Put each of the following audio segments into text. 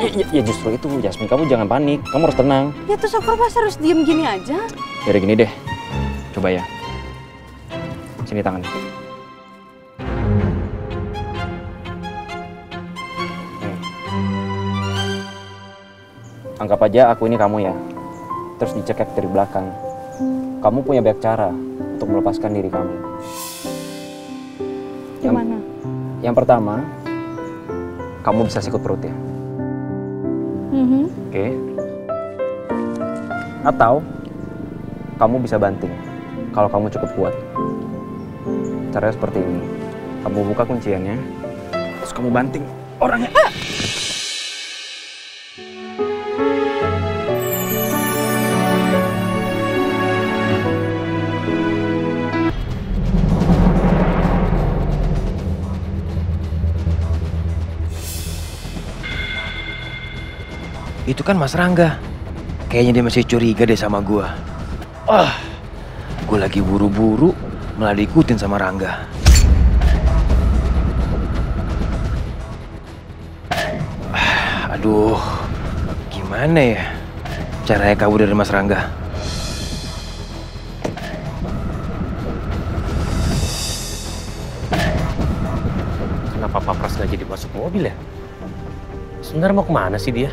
Ya justru itu, Jasmine, kamu jangan panik. Kamu harus tenang. Ya terus aku pas harus diem gini aja? Ya udah gini deh. Coba ya. Sini tangannya. Anggap aja aku ini kamu ya. Terus dicekek dari belakang. Kamu punya banyak cara untuk melepaskan diri kamu. Gimana? Yang pertama, kamu bisa sikut perut ya. Oke. Atau kamu bisa banting kalau kamu cukup kuat. Caranya seperti ini. Kamu buka kunciannya, terus kamu banting orangnya. Itu kan Mas Rangga. Kayaknya dia masih curiga deh sama gua. Gua lagi buru-buru malah diikutin sama Rangga. Aduh, gimana ya caranya kabur dari Mas Rangga? Kenapa Pak Pras nggak jadi masuk mobil ya? Sebenarnya mau kemana sih dia?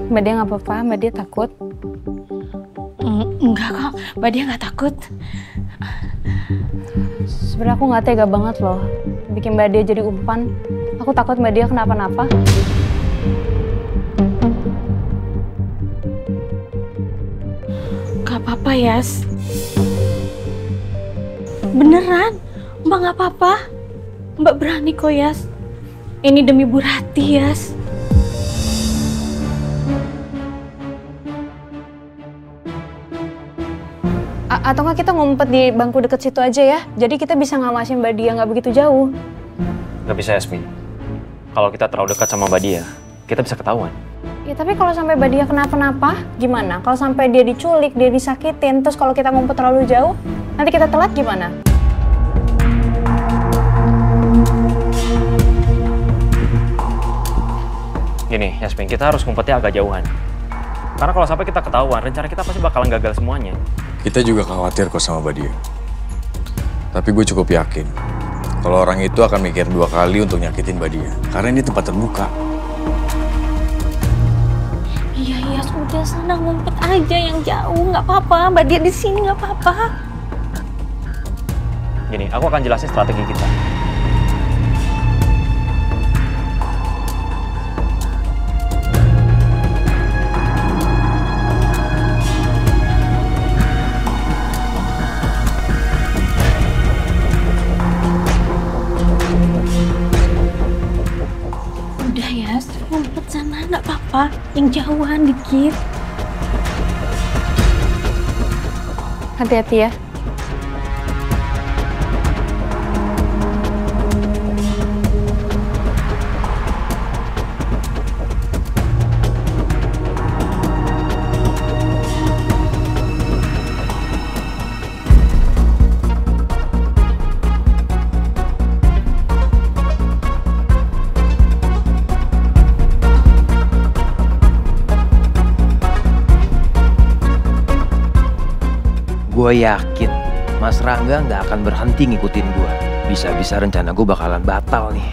Mbak Dia nggak apa-apa, Mbak Dia takut. Enggak kok, Mbak Dia nggak takut. Sebenarnya aku nggak tega banget loh bikin Mbak Dia jadi umpan. Aku takut Mbak Dia kenapa-napa. Gak apa-apa, Yas. Beneran, Mbak nggak apa-apa. Mbak berani kok, Yas. Ini demi Bu Rati, Yas. Atau nggak kita ngumpet di bangku deket situ aja ya? Jadi kita bisa ngawasin Mbak Dia nggak begitu jauh. Nggak bisa, Yasmin. Kalau kita terlalu dekat sama Mbak Dia, kita bisa ketahuan. Ya tapi kalau sampai Mbak Dia kenapa-napa, gimana? Kalau sampai dia diculik, dia disakitin, terus kalau kita ngumpet terlalu jauh, nanti kita telat gimana? Gini, Yasmin, kita harus ngumpetnya agak jauhan. Karena kalau sampai kita ketahuan, rencana kita pasti bakalan gagal semuanya. Kita juga khawatir kok sama Badia. Tapi gue cukup yakin kalau orang itu akan mikir 2 kali untuk nyakitin Badia. Karena ini tempat terbuka. Iya, Yas, udah sana ngumpet aja yang jauh, nggak apa-apa. Mbak Dia di sini nggak apa-apa. Gini, aku akan jelasin strategi kita. Udah, Yas, ngumpet sana nggak apa-apa. Yang jauhan dikit. Hati-hati ya. Gue yakin Mas Rangga nggak akan berhenti ngikutin gue. Bisa-bisa rencana gue bakalan batal nih.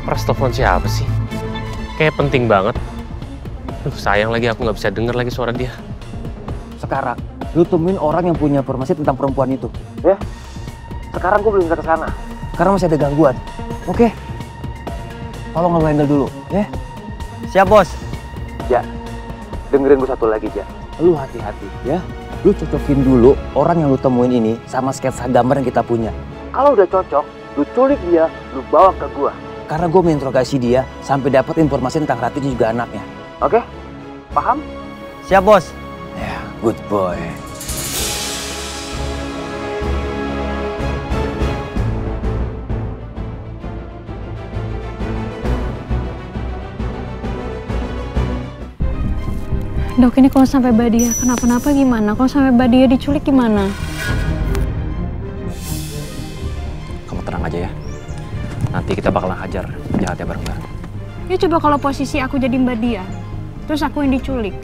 Pras telepon siapa sih? Kayak penting banget. Sayang lagi aku nggak bisa denger lagi suara dia. Sekarang lu temuin orang yang punya informasi tentang perempuan itu, ya? Sekarang gue belum bisa ke sana karena masih ada gangguan. Oke? Tolong lu handle dulu, ya? Siap, Bos. Ya, dengerin gue satu lagi, Ja. Lu hati-hati, ya? Lu cocokin dulu orang yang lu temuin ini sama sketsa gambar yang kita punya. Kalau udah cocok, lu culik dia, lu bawa ke gua. Karena gue menginterogasi dia sampai dapat informasi tentang Ratih dan juga anaknya. Oke? Paham? Siap, Bos. Ya, good boy. Dok, ini kalau sampai Badia kenapa-napa gimana? Kalau sampai Badia diculik gimana? Kamu tenang aja ya. Nanti kita bakalan hajar penjahatnya bareng-bareng. Ya coba kalau posisi aku jadi Mbak Dia, terus aku yang diculik.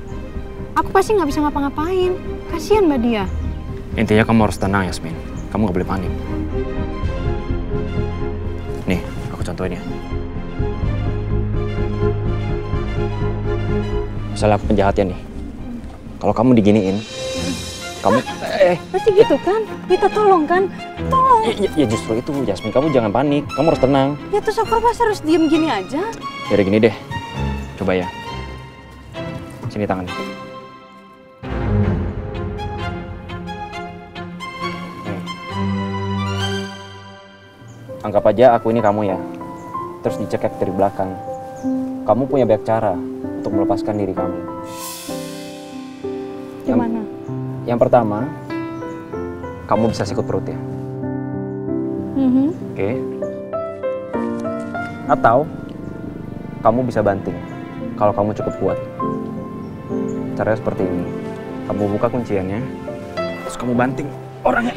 Aku pasti nggak bisa ngapa-ngapain. Kasihan Mbak Dia. Intinya kamu harus tenang, Yasmin. Kamu nggak boleh panik. Nih, aku contohin ya. Misalnya aku penjahatnya nih. Kalau kamu diginiin, kamu... Pasti gitu kan? Kita tolong kan? Tolong. Ya justru itu, Yasmin. Kamu jangan panik. Kamu harus tenang. Ya terus aku pasti harus diem gini aja. Yaudah gini deh. Coba ya. Sini tangannya. Anggap aja aku ini kamu ya. Terus dicekek dari belakang. Kamu punya banyak cara untuk melepaskan diri kamu. Gimana? Yang pertama, kamu bisa sikut perutnya. Oke. Atau kamu bisa banting kalau kamu cukup kuat. Caranya seperti ini. Kamu buka kunciannya, terus kamu banting orangnya.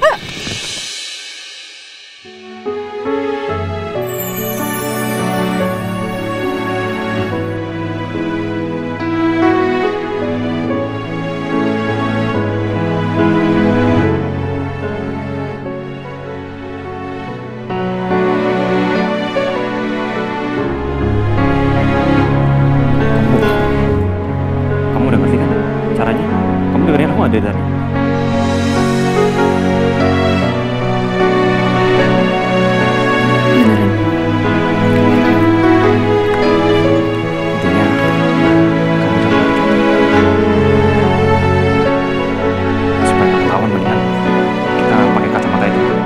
Kamu udah ngerti kan caranya? Kamu dengerin aku nggak dari tadi? Intinya, kamu jangan supaya nggak ketahuan mendingan kita pakai kacamata itu.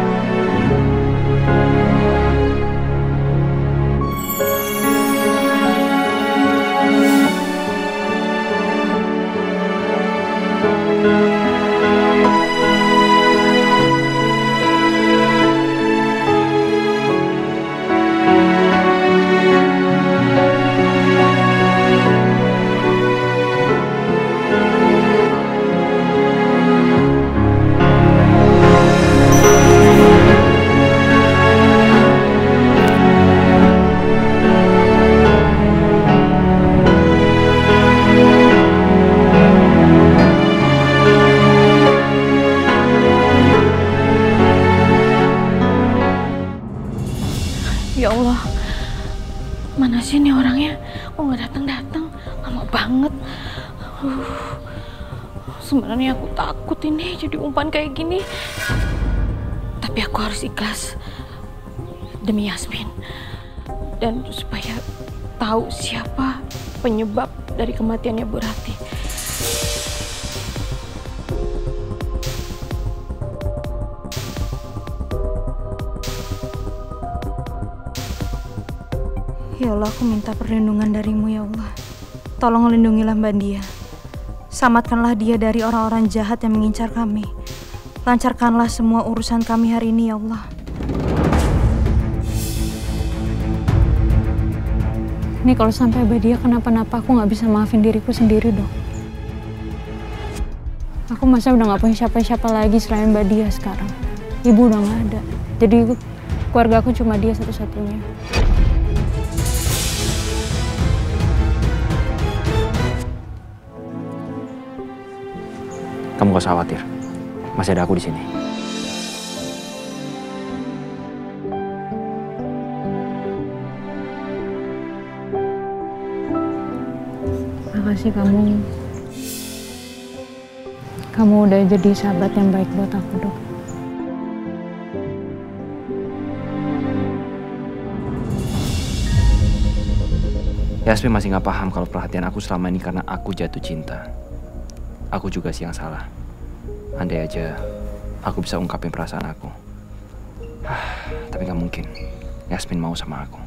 Ya Allah, mana sih nih orangnya? Kok nggak datang-datang? Lama banget. Sebenarnya aku takut ini jadi umpan kayak gini. Tapi aku harus ikhlas demi Yasmin. Dan supaya tahu siapa penyebab dari kematiannya Bu Ratih. Ya Allah, aku minta perlindungan darimu ya Allah. Tolong lindungilah Mbak Dia. Selamatkanlah dia dari orang-orang jahat yang mengincar kami. Lancarkanlah semua urusan kami hari ini ya Allah. Ini kalau sampai Mbak Dia kenapa-napa, aku nggak bisa maafin diriku sendiri dong. Aku masa udah nggak punya siapa-siapa lagi selain Mbak Dia sekarang. Ibu udah nggak ada. Jadi keluarga aku cuma dia satu-satunya. Kamu gak usah khawatir, masih ada aku di sini. Makasih kamu udah jadi sahabat yang baik buat aku, Dok. Yasmin masih gak paham kalau perhatian aku selama ini karena aku jatuh cinta. Aku juga sih yang salah. Andai aja aku bisa ungkapin perasaan aku. Tapi gak mungkin Yasmin mau sama aku.